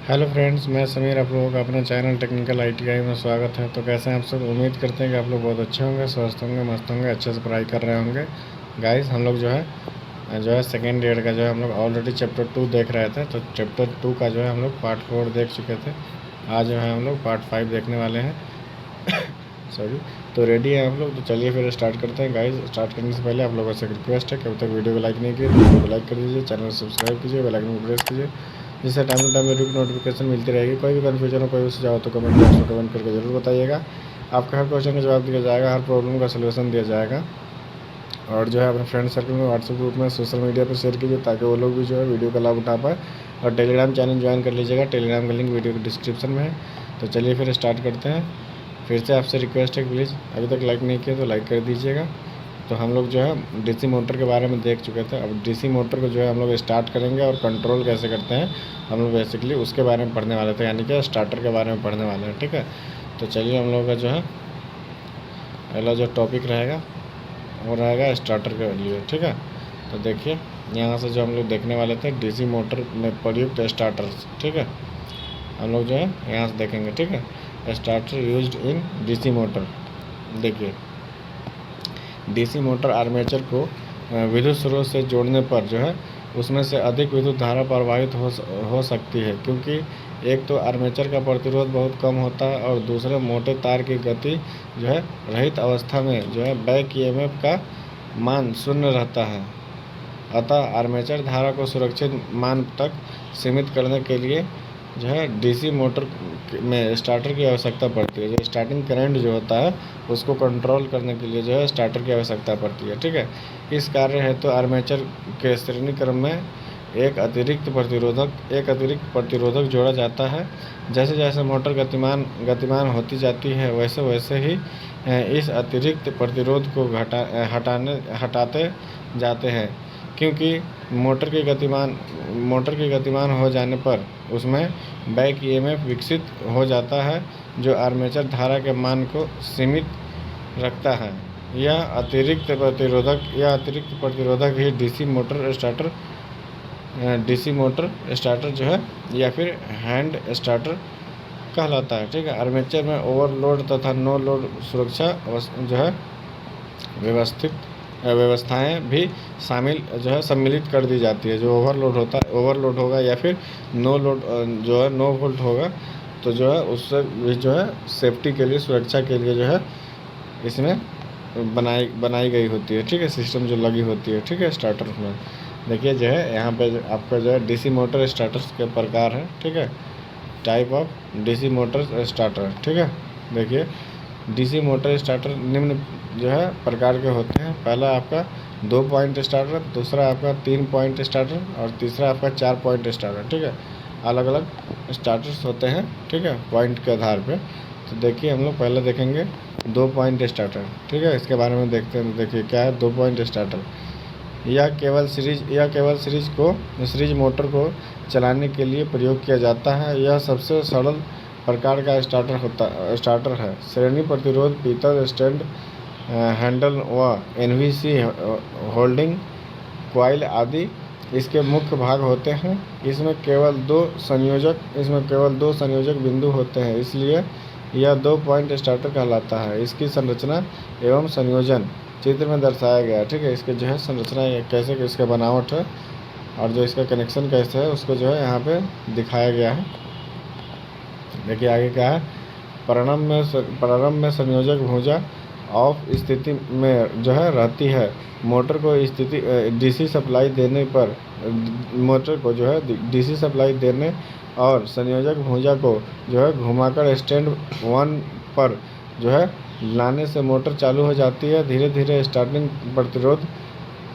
Hello friends, मैं समीर, आप लोगों का अपना चैनल टेक्निकल आईटीआई में स्वागत है। तो कैसे हैं आप सब? उम्मीद करते हैं कि आप लोग बहुत अच्छे होंगे, स्वस्थ होंगे, मस्त होंगे, अच्छे से पढ़ाई कर रहे होंगे। गाइस, हम लोग जो है सेकेंड ईयर का जो है हम लोग ऑलरेडी चैप्टर 2 देख रहे थे। तो चैप्टर 2 का जो है हम लोग पार्ट 4 देख चुके थे। आज जो है हम लोग पार्ट 5 देखने वाले हैं। सॉरी। तो रेडी हैं आप लोग? तो चलिए फिर स्टार्ट करते हैं। गाइस, स्टार्ट करने से पहले आप लोगों से एक रिक्वेस्ट है कि अभी तक वीडियो को लाइक नहीं किए तो वीडियो को लाइक कर दीजिए, चैनल को सब्सक्राइब कीजिए, बेल आइकन को प्रेस कीजिए, जिससे टाइम टू टाइम वीडियो की नोटिफिकेशन मिलती रहेगी। कोई भी कन्फ्यूजन हो, कोई भी सुझाव हो तो कमेंट बॉक्स में कमेंट करके जरूर बताइएगा। आपका हर क्वेश्चन का जवाब दिया जाएगा, हर प्रॉब्लम का सलूशन दिया जाएगा। और जो है अपने फ्रेंड सर्कल में, व्हाट्सएप ग्रुप में, सोशल मीडिया पर शेयर कीजिए ताकि वो लोग भी जो है वीडियो का लाभ उठा पाए। और टेलीग्राम चैनल ज्वाइन कर लीजिएगा, टेलीग्राम का लिंक वीडियो के डिस्क्रिप्शन में है। तो चलिए फिर स्टार्ट करते हैं। फिर से आपसे रिक्वेस्ट है, प्लीज़ अभी तक लाइक नहीं किया तो लाइक कर दीजिएगा। तो हम लोग जो है डीसी मोटर के बारे में देख चुके थे। अब डीसी मोटर को जो है हम लोग स्टार्ट करेंगे और कंट्रोल कैसे करते हैं हम लोग बेसिकली उसके बारे में पढ़ने वाले थे, यानी कि स्टार्टर के बारे में पढ़ने वाले हैं। ठीक है, तो चलिए हम लोग का जो है पहला जो टॉपिक रहेगा वो रहेगा स्टार्टर के लिए। ठीक है, तो देखिए यहाँ से जो हम लोग देखने वाले थे डीसी मोटर में प्रयुक्त स्टार्टर्स। ठीक है, हम लोग जो है यहाँ से देखेंगे। ठीक है, starter used in DC motor. देखिए, डीसी मोटर आर्मेचर को विद्युत स्रोत से जोड़ने पर जो है उसमें से अधिक विद्युत धारा प्रवाहित हो सकती है, क्योंकि एक तो आर्मेचर का प्रतिरोध बहुत कम होता है और दूसरे मोटे तार की गति जो है रहित अवस्था में जो है बैक ईएमएफ का मान शून्य रहता है। अतः आर्मेचर धारा को सुरक्षित मान तक सीमित करने के लिए जो है डीसी मोटर में स्टार्टर की आवश्यकता पड़ती है। जो स्टार्टिंग करंट जो होता है उसको कंट्रोल करने के लिए जो है स्टार्टर की आवश्यकता पड़ती है। ठीक है, इस कार्य हेतु आर्मेचर के श्रेणी क्रम में एक अतिरिक्त प्रतिरोधक जोड़ा जाता है। जैसे जैसे मोटर गतिमान होती जाती है वैसे वैसे ही इस अतिरिक्त प्रतिरोध को हटाते जाते हैं, क्योंकि मोटर के गतिमान हो जाने पर उसमें बैक ईएमएफ विकसित हो जाता है जो आर्मेचर धारा के मान को सीमित रखता है। यह अतिरिक्त प्रतिरोधक ही डीसी मोटर स्टार्टर जो है या फिर हैंड स्टार्टर कहलाता है। ठीक है, आर्मेचर में ओवरलोड तथा नो लोड सुरक्षा जो है व्यवस्थाएं भी सम्मिलित कर दी जाती है। जो ओवरलोड होगा या फिर नो लोड जो है नो वोल्ट होगा तो जो है उससे भी जो है सेफ्टी के लिए, सुरक्षा के लिए जो है इसमें बनाई गई होती है। ठीक है, सिस्टम जो लगी होती है। ठीक है, स्टार्टर में देखिए जो है यहाँ पे आपका जो है डीसी मोटर स्टार्टर्स के प्रकार है। ठीक है, type of DC motor starter. ठीक है, देखिए डीसी मोटर स्टार्टर निम्न जो है प्रकार के होते हैं। पहला आपका 2 पॉइंट स्टार्टर, दूसरा आपका 3 पॉइंट स्टार्टर और तीसरा आपका 4 पॉइंट स्टार्टर। ठीक है, अलग अलग स्टार्टर्स होते हैं। ठीक है, पॉइंट के आधार पे। तो देखिए हम लोग पहले देखेंगे 2 पॉइंट स्टार्टर। ठीक है, इसके बारे में देखते हैं। देखिए क्या है 2 पॉइंट स्टार्टर। यह केवल सीरीज मोटर को चलाने के लिए प्रयोग किया जाता है। यह सबसे सरल प्रकार का स्टार्टर है। श्रेणी प्रतिरोध, पीतल स्टैंड हैंडल व एनवीसी होल्डिंग कॉइल आदि इसके मुख्य भाग होते हैं। इसमें केवल दो संयोजक बिंदु होते हैं, इसलिए यह 2 पॉइंट स्टार्टर कहलाता है। इसकी संरचना एवं संयोजन चित्र में दर्शाया गया है। ठीक है, इसके जो है संरचना कैसे इसका बनावट है और जो इसका कनेक्शन कैसे है उसको जो है यहाँ पे दिखाया गया है। देखिए आगे क्या है, प्रारंभ में संयोजक भुजा ऑफ स्थिति में जो है रहती है। मोटर को डीसी सप्लाई देने और संयोजक भुजा को जो है घुमाकर स्टैंड 1 पर जो है लाने से मोटर चालू हो जाती है। धीरे धीरे स्टार्टिंग प्रतिरोध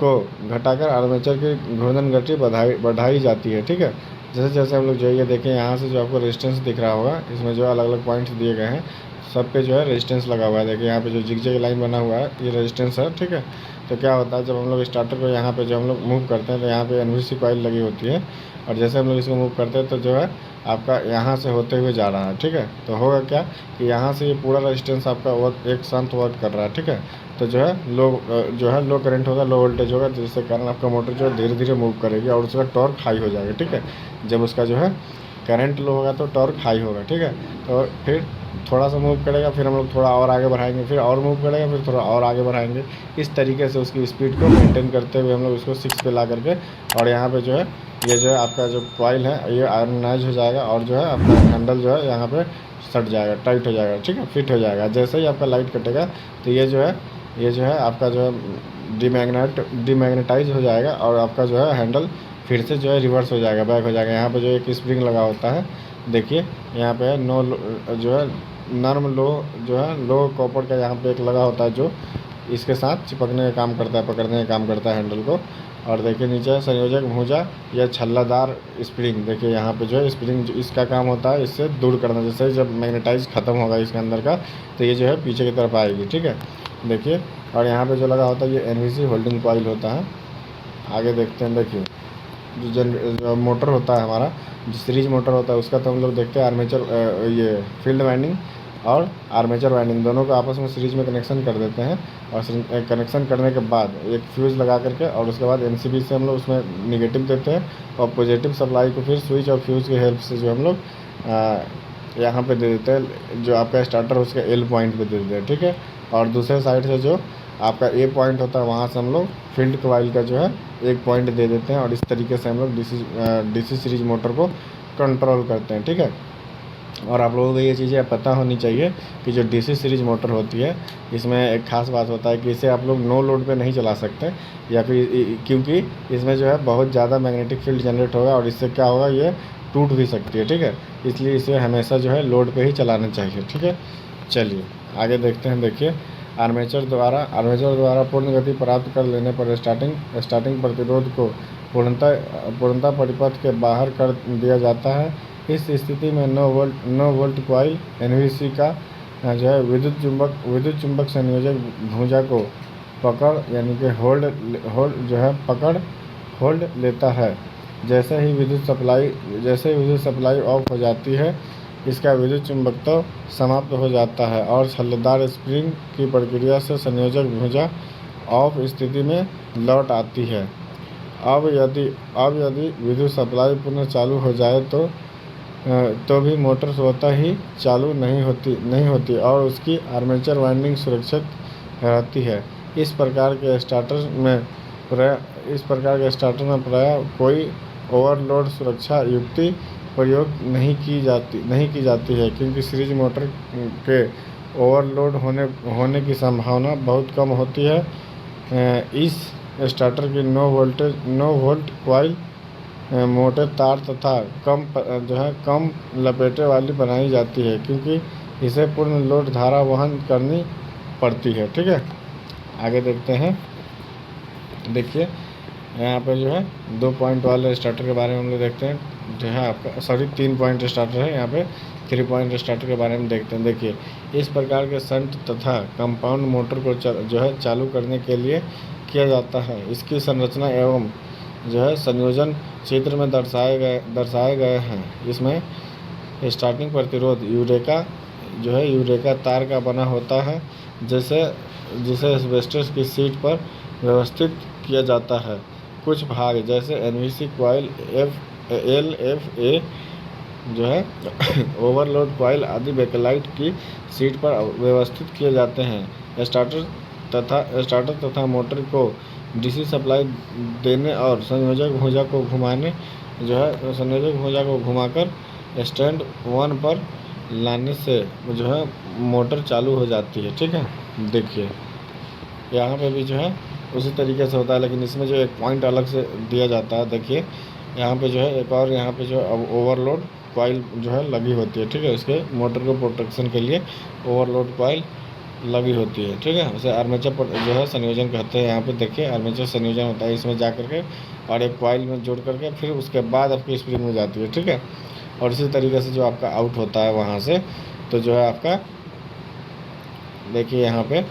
को घटाकर आर्मेचर की घूर्णन गति बढ़ाई जाती है। ठीक है, जैसे जैसे हम लोग जो ये देखें यहाँ से जो आपको रेजिस्टेंस दिख रहा होगा, इसमें जो अलग अलग पॉइंट्स दिए गए हैं सब पे जो है रेजिस्टेंस लगा हुआ है। देखिए यहाँ पे जो जिगजैग लाइन बना हुआ है ये रेजिस्टेंस है। ठीक है, तो क्या होता है जब हम लोग स्टार्टर को यहाँ पे जो हम लोग मूव करते हैं तो यहाँ पे एनवीसी कॉइल लगी होती है और जैसे हम लोग इसको मूव करते हैं तो जो है आपका यहाँ से होते हुए जा रहा है। ठीक है, तो होगा क्या कि यहाँ से ये पूरा रेजिस्टेंस आपका एक साथ वर्क कर रहा है। ठीक है, तो जो है लो करंट होगा, लो वोल्टेज होगा, जिसके कारण आपका मोटर जो है धीरे धीरे मूव करेगी और उसका टॉर्क हाई हो जाएगा। ठीक है, जब उसका जो है करंट लो होगा तो टॉर्क हाई होगा, ठीक है। तो फिर थोड़ा सा मूव करेगा, फिर हम लोग थोड़ा और आगे बढ़ाएंगे, फिर और मूव करेगा, फिर थोड़ा और आगे बढ़ाएंगे। इस तरीके से उसकी स्पीड को मेंटेन करते हुए हम लोग उसको 6 पे ला करके, और यहाँ पे जो है ये जो है आपका जो कॉइल है ये आयरनाइज हो जाएगा, और जो है आपका हैंडल जो है यहाँ पे सट जाएगा, टाइट हो जाएगा, ठीक है, फिट हो जाएगा। जैसे ही आपका लाइट कटेगा तो ये जो है आपका जो है डीमैग्नेटाइज हो जाएगा, और आपका जो है हैंडल फिर से जो है रिवर्स हो जाएगा, बैक हो जाएगा। यहाँ पे जो एक स्प्रिंग लगा होता है, देखिए यहाँ पे है जो है नर्म लो, जो है लो कॉपर का यहाँ पे एक लगा होता है, जो इसके साथ चिपकने का काम करता है, पकड़ने का काम करता है हैंडल को। और देखिए नीचे संयोजक भुजा या छल्लादार स्प्रिंग, देखिए यहाँ पे जो है स्प्रिंग इसका काम होता है इससे दूर करना। जैसे जब मैग्नेटाइज ख़त्म होगा इसके अंदर का, तो ये जो है पीछे की तरफ आएगी, ठीक है, देखिए। और यहाँ पे जो लगा होता है ये एनवीसी होल्डिंग कॉइल होता है। आगे देखते हैं, देखिए जो मोटर होता है हमारा, जो सीरीज मोटर होता है उसका तो हम लोग देखते हैं आर्मेचर, ये फील्ड वाइंडिंग और आर्मेचर वाइंडिंग दोनों को आपस में सीरीज में कनेक्शन कर देते हैं। और कनेक्शन करने के बाद एक फ्यूज़ लगा करके, और उसके बाद एमसीबी से हम लोग उसमें निगेटिव देते हैं, और पॉजिटिव सप्लाई को फिर स्विच और फ्यूज़ की हेल्प से जो हम लोग यहाँ पे दे देते हैं, जो आपका स्टार्टर उसके एल पॉइंट पे दे देते हैं, ठीक है। और दूसरे साइड से जो आपका ए पॉइंट होता है वहाँ से हम लोग फील्ड कॉइल का जो है एक पॉइंट दे देते हैं, और इस तरीके से हम लोग डीसी सीरीज मोटर को कंट्रोल करते हैं, ठीक है। और आप लोगों को ये चीज़ें पता होनी चाहिए कि जो डीसी सीरीज मोटर होती है इसमें एक ख़ास बात होता है कि इसे आप लोग नो लोड पे नहीं चला सकते, या फिर क्योंकि इसमें जो है बहुत ज़्यादा मैग्नेटिक फील्ड जनरेट होगा, और इससे क्या होगा ये टूट भी सकती है, ठीक है। इसलिए इसे हमेशा जो है लोड पे ही चलाना चाहिए, ठीक है। चलिए आगे देखते हैं, देखिए आर्मेचर द्वारा पूर्ण गति प्राप्त कर लेने पर स्टार्टिंग प्रतिरोध को पूर्णतः परिपथ के बाहर कर दिया जाता है। इस स्थिति में 9 वोल्ट कॉइल एनवीसी का जो है विद्युत चुंबक संयोजक भुजा को यानी कि होल्ड लेता है। जैसे ही विद्युत सप्लाई ऑफ हो जाती है, इसका विद्युत चुंबकत्व समाप्त हो जाता है, और छल्लेदार स्प्रिंग की प्रक्रिया से संयोजक भुजा ऑफ स्थिति में लौट आती है। अब यदि विद्युत सप्लाई पुनः चालू हो जाए तो भी मोटर स्वतः ही चालू नहीं होती और उसकी आर्मेचर वाइंडिंग सुरक्षित रहती है। इस प्रकार के स्टार्टर में प्रायः कोई ओवरलोड सुरक्षा युक्ति प्रयोग नहीं की जाती है, क्योंकि सीरीज मोटर के ओवरलोड होने की संभावना बहुत कम होती है। इस स्टार्टर की 9 वोल्ट कॉइल मोटे तार तथा कम लपेटे वाली बनाई जाती है, क्योंकि इसे पूर्ण लोड धारा वहन करनी पड़ती है, ठीक है। आगे देखते हैं, देखिए यहाँ पे जो है 2 पॉइंट वाले स्टार्टर के बारे में हम लोग देखते हैं, जो है आपका 3 पॉइंट स्टार्टर है, यहाँ पे 3 पॉइंट स्टार्टर के बारे में देखते हैं। देखिए इस प्रकार के शंट तथा कंपाउंड मोटर को जो है चालू करने के लिए किया जाता है। इसकी संरचना एवं जो है संयोजन चित्र में दर्शाए गए हैं। इसमें स्टार्टिंग प्रतिरोध यूरेका तार का बना होता है, जिसे एस्बेस्टस की सीट पर व्यवस्थित किया जाता है। कुछ भाग जैसे एनवीसी कॉइल LFA जो है ओवरलोड कॉइल आदि बैकलाइट की सीट पर व्यवस्थित किए जाते हैं। स्टार्टर तथा मोटर को डीसी सप्लाई देने और संयोजक भुजा को घुमाकर स्टैंड 1 पर लाने से जो है मोटर चालू हो जाती है, ठीक है। देखिए यहाँ पे भी जो है उसी तरीके से होता है, लेकिन इसमें जो एक पॉइंट अलग से दिया जाता है। देखिए यहाँ पे जो है एक और यहाँ पे जो अब ओवरलोड कॉइल जो है लगी होती है, ठीक है। इसके मोटर को प्रोटेक्शन के लिए ओवरलोड कॉइल लगी होती है, ठीक है। उसे आर्मेचर पर जो है संयोजन कहते हैं। यहाँ पे देखिए आर्मेचर संयोजन होता है, इसमें जा करके और एक कॉइल में जोड़ करके फिर उसके बाद आपकी स्प्रिंग में जाती है, ठीक है। और इसी तरीके से जो आपका आउट होता है वहाँ से, तो जो है आपका देखिए यहाँ पे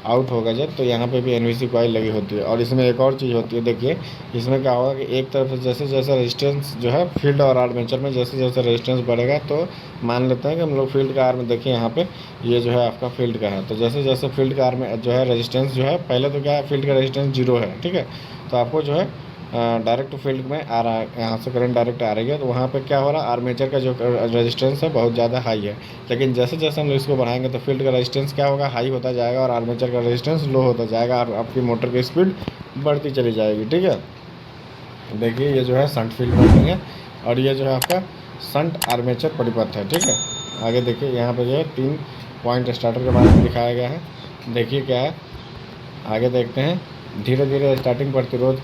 आउट होगा जब, तो यहाँ पे भी एनवीसी कॉइल लगी होती है। और इसमें एक और चीज़ होती है, देखिए इसमें क्या होगा कि एक तरफ से जैसे जैसे रेजिस्टेंस जो है फील्ड और आर्मेचर में जैसे जैसे रेजिस्टेंस बढ़ेगा, तो मान लेते हैं कि हम लोग फील्ड का आर्म में देखिए यहाँ पे ये जो है आपका फील्ड का है, तो जैसे जैसे फील्ड का आर्म में जो है रेजिस्टेंस जो है, पहले तो क्या है फील्ड का रेजिस्टेंस 0 है, ठीक है। तो आपको जो है डायरेक्ट फील्ड में आ रहा है, यहाँ से करंट डायरेक्ट आ रही है, तो वहाँ पे क्या हो रहा है, आर्मेचर का जो रेजिस्टेंस है बहुत ज़्यादा हाई है। लेकिन जैसे जैसे हम लोग इसको बढ़ाएंगे तो फील्ड का रेजिस्टेंस क्या होगा, हाई होता जाएगा, और आर्मेचर का रेजिस्टेंस लो होता जाएगा, और आपकी मोटर की स्पीड बढ़ती चली जाएगी। ठीक है, देखिए ये जो है शंट फील्ड वाइंडिंग है, और ये जो है आपका शंट आर्मेचर परिपथ है। ठीक है, आगे देखिए यहाँ पे जो है 3 पॉइंट स्टार्टर के बारे में दिखाया गया है। देखिए क्या है, आगे देखते हैं। धीरे धीरे स्टार्टिंग प्रतिरोध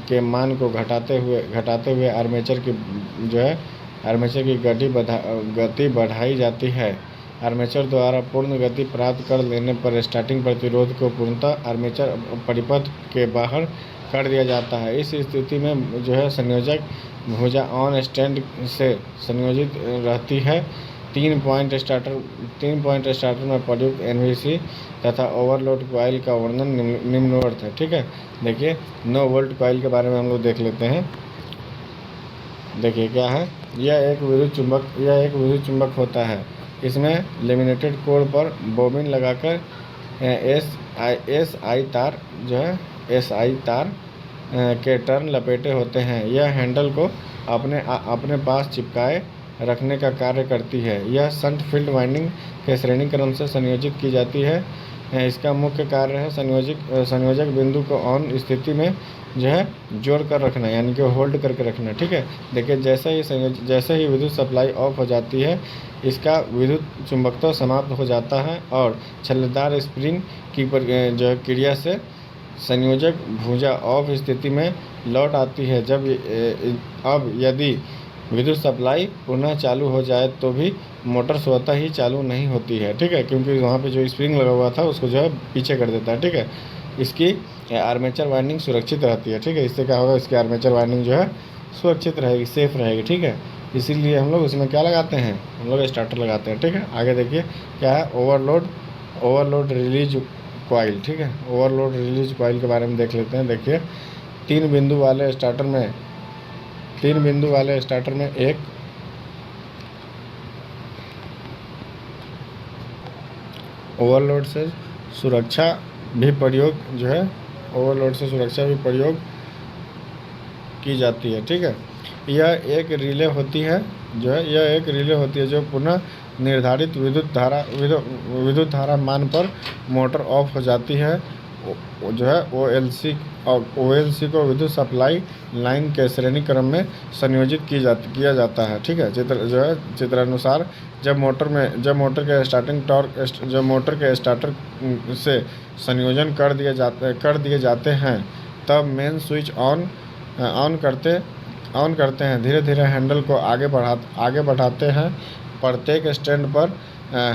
के मान को घटाते हुए आर्मेचर की जो है आर्मेचर की गति बढ़ाई जाती है। आर्मेचर द्वारा पूर्ण गति प्राप्त कर लेने पर स्टार्टिंग प्रतिरोध को पूर्णतः आर्मेचर परिपथ के बाहर कर दिया जाता है। इस स्थिति में जो है संयोजक भुजा ऑन स्टैंड से संयोजित रहती है। 3 पॉइंट स्टार्टर में प्रयुक्त एनवीसी तथा ओवरलोड कॉइल का वर्णन निम्नवत है। ठीक है, देखिए 9 वोल्ट कॉइल के बारे में हम लोग देख लेते हैं। देखिए क्या है, यह एक विद्युत चुंबक होता है। इसमें लेमिनेटेड कोर पर बोबिन लगाकर एस आई तार के टर्न लपेटे होते हैं। यह हैंडल को अपने पास चिपकाए रखने का कार्य करती है। यह शंट फील्ड वाइंडिंग के श्रेणी क्रम से संयोजित की जाती है। इसका मुख्य कार्य है संयोजक बिंदु को ऑन स्थिति में जो है जोड़ कर रखना, यानी कि होल्ड करके रखना। ठीक है, देखिए जैसे ही विद्युत सप्लाई ऑफ हो जाती है, इसका विद्युत चुंबकत्व समाप्त हो जाता है और छल्लेदार स्प्रिंग की जो क्रिया से संयोजक भुजा ऑफ स्थिति में लौट आती है। अब यदि विद्युत सप्लाई पुनः चालू हो जाए तो भी मोटर स्वतः ही चालू नहीं होती है। ठीक है, क्योंकि वहाँ पे जो स्प्रिंग लगा हुआ था उसको जो है पीछे कर देता है। ठीक है, इसकी आर्मेचर वाइंडिंग सुरक्षित रहती है। ठीक है, इससे क्या होगा, इसकी आर्मेचर वाइंडिंग जो है सुरक्षित रहेगी, सेफ रहेगी। ठीक है, इसीलिए हम लोग उसमें क्या लगाते हैं, हम लोग स्टार्टर लगाते हैं। ठीक है, आगे देखिए क्या है, ओवरलोड रिलीज कॉइल। ठीक है, ओवरलोड रिलीज कॉइल के बारे में देख लेते हैं। देखिए 3 बिंदु वाले स्टार्टर में एक ओवरलोड से सुरक्षा भी प्रयोग की जाती है। ठीक है, यह एक रिले होती है जो पुनः निर्धारित विद्युत धारा मान पर मोटर ऑफ हो जाती है। जो है OLC को विद्युत सप्लाई लाइन के श्रेणी क्रम में संयोजित किया जाता है। ठीक है, चित्रानुसार जब मोटर के स्टार्टर से संयोजन कर दिए जाते हैं, तब मेन स्विच ऑन करते हैं। धीरे धीरे हैंडल को आगे बढ़ाते हैं। प्रत्येक स्टैंड पर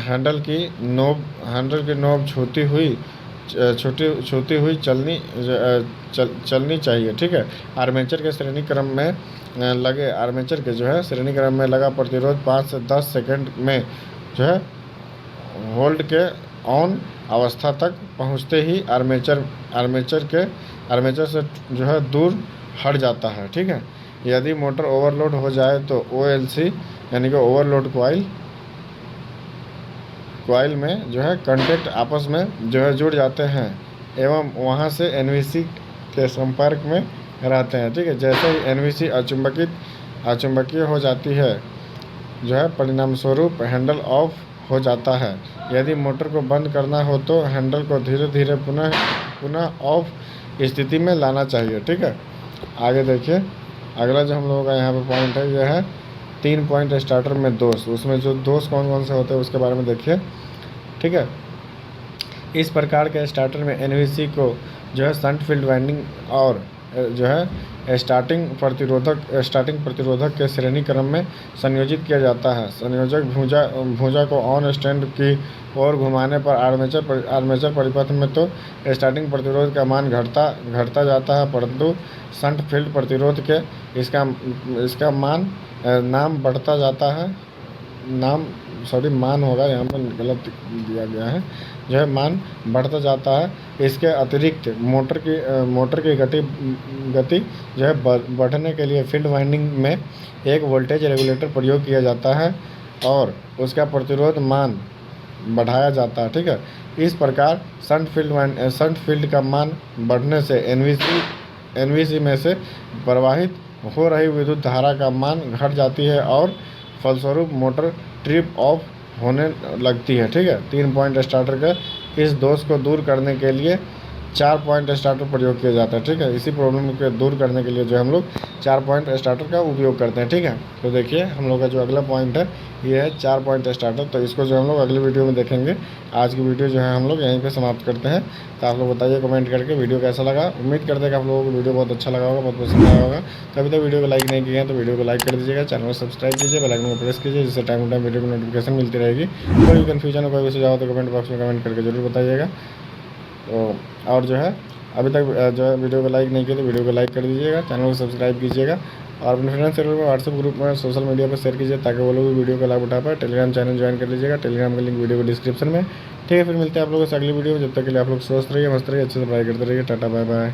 हैंडल की नोब छूती हुई चलनी चाहिए। ठीक है, आर्मेचर के श्रेणी क्रम में लगा प्रतिरोध 5 से 10 सेकंड में जो है होल्ड के ऑन अवस्था तक पहुंचते ही आर्मेचर से जो है दूर हट जाता है। ठीक है, यदि मोटर ओवरलोड हो जाए तो OLC यानी कि ओवरलोड कॉइल में जो है कॉन्टैक्ट आपस में जो है जुड़ जाते हैं एवं वहां से NVC के संपर्क में रहते हैं। ठीक है, जैसे ही NVC अचुंबकीय हो जाती है, जो है परिणाम स्वरूप हैंडल ऑफ हो जाता है। यदि मोटर को बंद करना हो तो हैंडल को धीरे धीरे पुनः ऑफ स्थिति में लाना चाहिए। ठीक है, आगे देखिए अगला जो हम लोगों का यहाँ पे पॉइंट है, यह है 3 पॉइंट स्टार्टर में दोष। उसमें जो दोष कौन कौन से होते हैं उसके बारे में देखिए। ठीक है, इस प्रकार के स्टार्टर में NVC को जो है शंट फील्ड वाइंडिंग और जो है स्टार्टिंग प्रतिरोधक के श्रेणी क्रम में संयोजित किया जाता है। संयोजक भुजा को ऑन स्टैंड की ओर घुमाने पर आर्मेचर परिपथ में तो स्टार्टिंग प्रतिरोध का मान घटता जाता है, परंतु शंट फील्ड प्रतिरोध के इसका नाम बढ़ता जाता है। मान होगा, यहाँ पर गलत दिया गया है, जो है मान बढ़ता जाता है। इसके अतिरिक्त मोटर की गति जो है बढ़ने के लिए फील्ड वाइंडिंग में एक वोल्टेज रेगुलेटर प्रयोग किया जाता है और उसका प्रतिरोध मान बढ़ाया जाता है। ठीक है, इस प्रकार शंट फील्ड का मान बढ़ने से एनवीसी में से प्रवाहित हो रही विद्युत धारा का मान घट जाती है और फलस्वरूप मोटर ट्रिप ऑफ होने लगती है। ठीक है, 3 पॉइंट स्टार्टर का इस दोष को दूर करने के लिए 4 पॉइंट स्टार्टर प्रयोग किया जाता है। ठीक है, इसी प्रॉब्लम को दूर करने के लिए जो हम लोग 4 पॉइंट स्टार्टर का उपयोग करते हैं। ठीक है, तो देखिए हम लोग का जो अगला पॉइंट है ये है 4 पॉइंट स्टार्टर। तो इसको जो हम लोग अगले वीडियो में देखेंगे। आज की वीडियो जो है हम लोग यहीं पे समाप्त करते हैं। तो आप लोग बताइए कमेंट करके वीडियो कैसा लगा। उम्मीद करते हैं कि आप लोगों को वीडियो बहुत अच्छा लगा होगा, बहुत पसंद आया होगा। तो अभी तक वीडियो को लाइक नहीं किया है तो वीडियो को लाइक कर दीजिएगा, चैनल को सब्सक्राइब कीजिए, बेल आइकन को प्रेस कीजिए, जिससे टाइम टू टाइम वीडियो की नोटिफिकेशन मिलती रहेगी। कोई भी कन्फ्यूजन हो, कोई भी सुझाव हो तो कमेंट बॉक्स में कमेंट करके जरूर बताइएगा। तो और जो है अभी तक जो है वीडियो को लाइक नहीं किया तो वीडियो को लाइक कर दीजिएगा, चैनल को सब्सक्राइब कीजिएगा और अपने फ्रेंड सर्कल में, व्हाट्सएप ग्रुप में, सोशल मीडिया पर शेयर कीजिए ताकि वो लोग भी वीडियो का लाभ उठा पाए। टेलीग्राम चैनल ज्वाइन कर लीजिएगा, टेलीग्राम का लिंक वीडियो को डिस्क्रिप्शन में। ठीक है, फिर मिलते हैं आप लोगों से अगली वीडियो में। जब तक के लिए आप लोग स्वस्थ रहिए, मस्त रहिए, अच्छे से पढ़ाई करते रहिए। Tata bye bye.